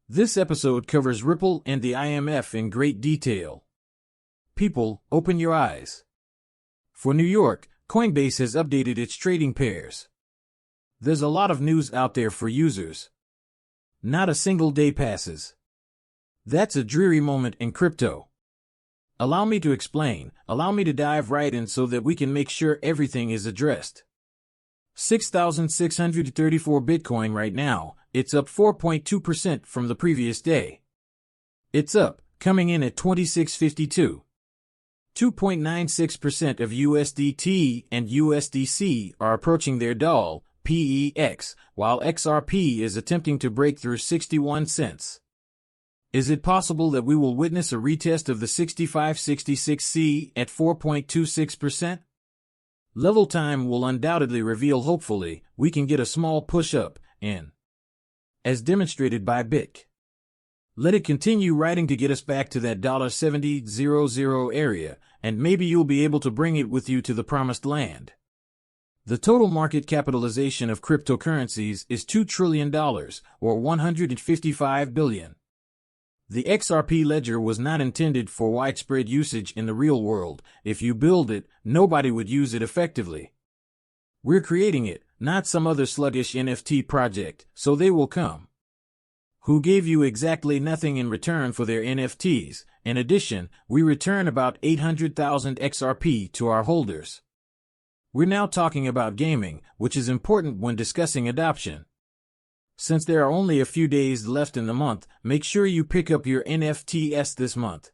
This episode covers Ripple and the IMF in great detail. People, open your eyes. For New York, Coinbase has updated its trading pairs. There's a lot of news out there for users. Not a single day passes. That's a dreary moment in crypto. Allow me to explain, allow me to dive right in so that we can make sure everything is addressed. 6,634 Bitcoin right now, it's up 4.2% from the previous day. It's up, coming in at 2652. 2.96% of USDT and USDC are approaching their doll, PEX, while XRP is attempting to break through 61 cents. Is it possible that we will witness a retest of the 6566C at 4.26%? Level time will undoubtedly reveal. Hopefully, we can get a small push-up, as demonstrated by BIC. Let it continue riding to get us back to that $70.00 area, and maybe you'll be able to bring it with you to the promised land. The total market capitalization of cryptocurrencies is $2 trillion, or $155 billion. The XRP ledger was not intended for widespread usage in the real world. If you build it, nobody would use it effectively. We're creating it, not some other sluggish NFT project, so they will come. Who gave you exactly nothing in return for their NFTs. In addition, we return about 800,000 XRP to our holders. We're now talking about gaming, which is important when discussing adoption. Since there are only a few days left in the month, make sure you pick up your NFTs this month.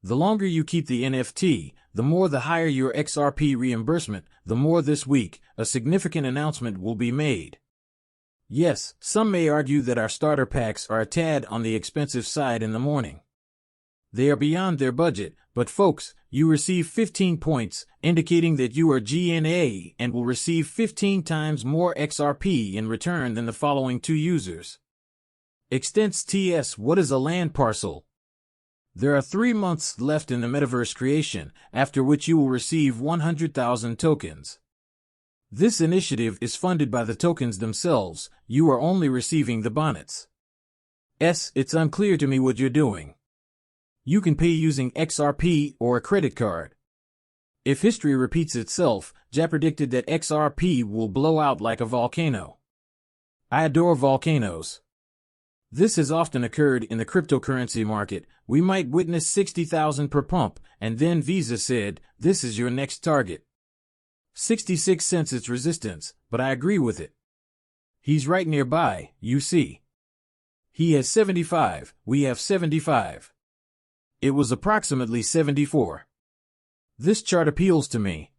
The longer you keep the NFT, the more the higher your XRP reimbursement, the more this week, a significant announcement will be made. Yes, some may argue that our starter packs are a tad on the expensive side in the morning. They are beyond their budget, but folks, you receive 15 points, indicating that you are GNA and will receive 15 times more XRP in return than the following two users. Extents TS. What is a land parcel? There are 3 months left in the metaverse creation, after which you will receive 100,000 tokens. This initiative is funded by the tokens themselves. You are only receiving the bonnets. It's unclear to me what you're doing. You can pay using XRP or a credit card. If history repeats itself, Ja predicted that XRP will blow out like a volcano. I adore volcanoes. This has often occurred in the cryptocurrency market. We might witness 60,000 per pump, and then Visa said, this is your next target. 66 cents its resistance, but I agree with it. He's right nearby, you see. He has 75, we have 75. It was approximately 74. This chart appeals to me.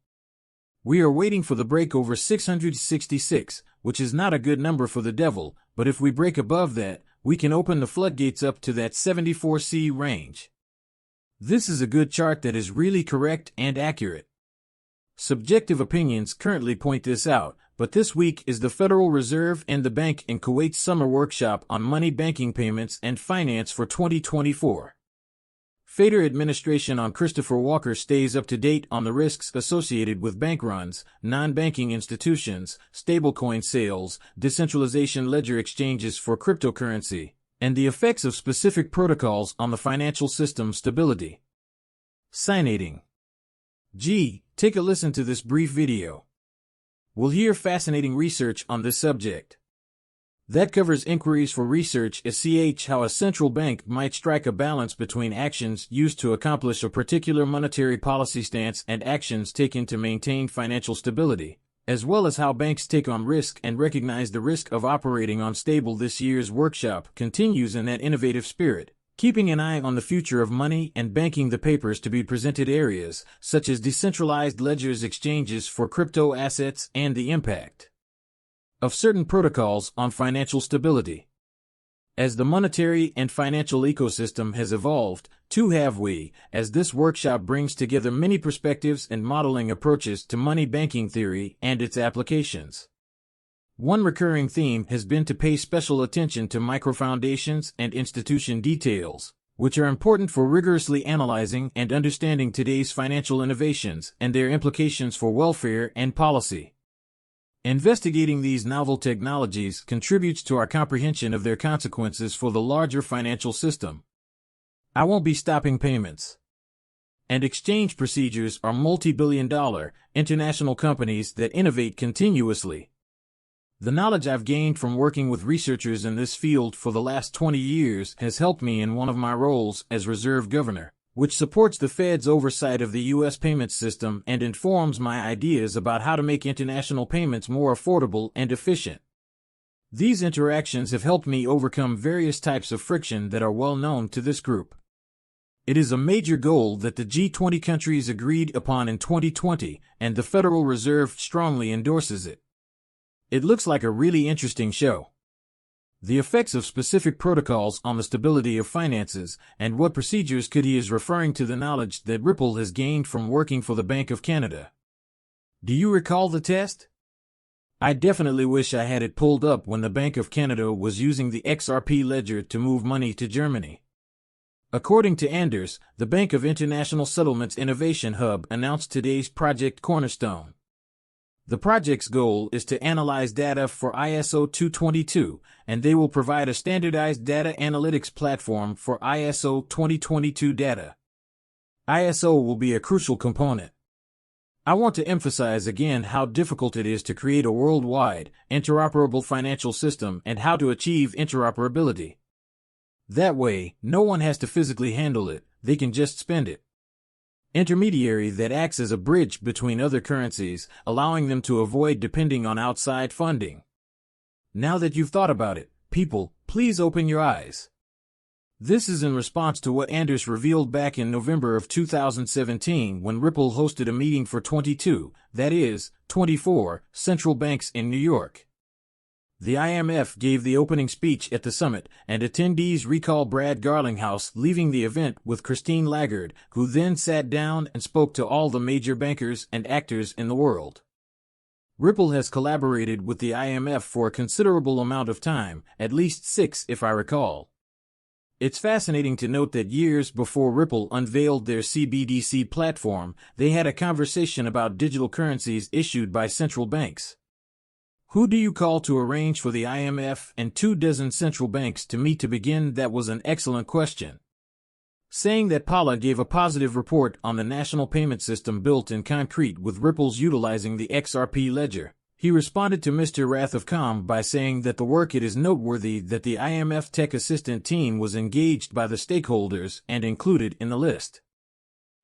We are waiting for the break over 666, which is not a good number for the devil, but if we break above that, we can open the floodgates up to that 74C range. This is a good chart that is really correct and accurate. Subjective opinions currently point this out, but this week is the Federal Reserve and the Bank in Kuwait's summer workshop on money banking payments and finance for 2024. Fader administration on Christopher Walker stays up to date on the risks associated with bank runs, non-banking institutions, stablecoin sales, decentralization ledger exchanges for cryptocurrency, and the effects of specific protocols on the financial system stability. Fascinating. Take a listen to this brief video. We'll hear fascinating research on this subject. That covers inquiries for research how a central bank might strike a balance between actions used to accomplish a particular monetary policy stance and actions taken to maintain financial stability, as well as how banks take on risk and recognize the risk of operating unstable. This year's workshop continues in that innovative spirit, keeping an eye on the future of money and banking. The papers to be presented areas such as decentralized ledgers, exchanges for crypto assets, and the impact of certain protocols on financial stability. As the monetary and financial ecosystem has evolved, too have we, as this workshop brings together many perspectives and modeling approaches to money banking theory and its applications. One recurring theme has been to pay special attention to microfoundations and institution details, which are important for rigorously analyzing and understanding today's financial innovations and their implications for welfare and policy. Investigating these novel technologies contributes to our comprehension of their consequences for the larger financial system. I won't be stopping payments. And exchange procedures are multi-billion-dollar international companies that innovate continuously. The knowledge I've gained from working with researchers in this field for the last 20 years has helped me in one of my roles as Reserve Governor, which supports the Fed's oversight of the U.S. payments system and informs my ideas about how to make international payments more affordable and efficient. These interactions have helped me overcome various types of friction that are well known to this group. It is a major goal that the G20 countries agreed upon in 2020, and the Federal Reserve strongly endorses it. It looks like a really interesting show. The effects of specific protocols on the stability of finances, and what procedures could he is referring to the knowledge that Ripple has gained from working for the Bank of Canada. Do you recall the test? I definitely wish I had it pulled up when the Bank of Canada was using the XRP ledger to move money to Germany. According to Anders, the Bank of International Settlements Innovation Hub announced today's Project Cornerstone. The project's goal is to analyze data for ISO 222, and they will provide a standardized data analytics platform for ISO 2022 data. ISO will be a crucial component. I want to emphasize again how difficult it is to create a worldwide, interoperable financial system and how to achieve interoperability. That way, no one has to physically handle it, they can just spend it. Intermediary that acts as a bridge between other currencies, allowing them to avoid depending on outside funding. Now that you've thought about it, people, please open your eyes. This is in response to what Anders revealed back in November of 2017 when Ripple hosted a meeting for 24 central banks in New York. The IMF gave the opening speech at the summit, and attendees recall Brad Garlinghouse leaving the event with Christine Lagarde, who then sat down and spoke to all the major bankers and actors in the world. Ripple has collaborated with the IMF for a considerable amount of time, at least 6 if I recall. It's fascinating to note that years before Ripple unveiled their CBDC platform, they had a conversation about digital currencies issued by central banks. Who do you call to arrange for the IMF and 24 central banks to meet to begin? That was an excellent question. Saying that Paula gave a positive report on the national payment system built in concrete with Ripple's utilizing the XRP ledger, he responded to Mr. Wrath of Com by saying that the work it is noteworthy that the IMF tech assistant team was engaged by the stakeholders and included in the list.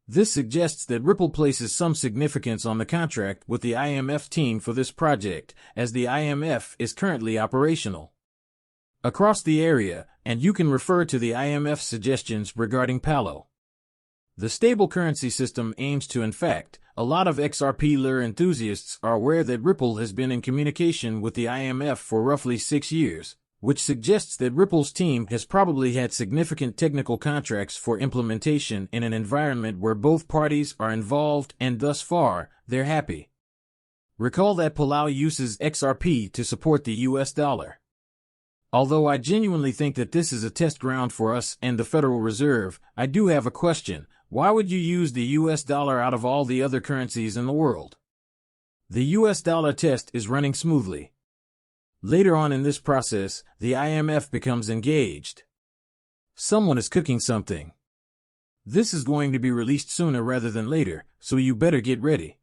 This suggests that Ripple places some significance on the contract with the IMF team for this project, as the IMF is currently operational across the area, and you can refer to the IMF's suggestions regarding Palo. The stable currency system aims to, in fact, a lot of XRP lure enthusiasts are aware that Ripple has been in communication with the IMF for roughly 6 years, which suggests that Ripple's team has probably had significant technical contracts for implementation in an environment where both parties are involved, and thus far, they're happy. Recall that Palau uses XRP to support the US dollar. Although I genuinely think that this is a test ground for us and the Federal Reserve, I do have a question. Why would you use the US dollar out of all the other currencies in the world? The US dollar test is running smoothly. Later on in this process, the IMF becomes engaged. Someone is cooking something. This is going to be released sooner rather than later, so you better get ready.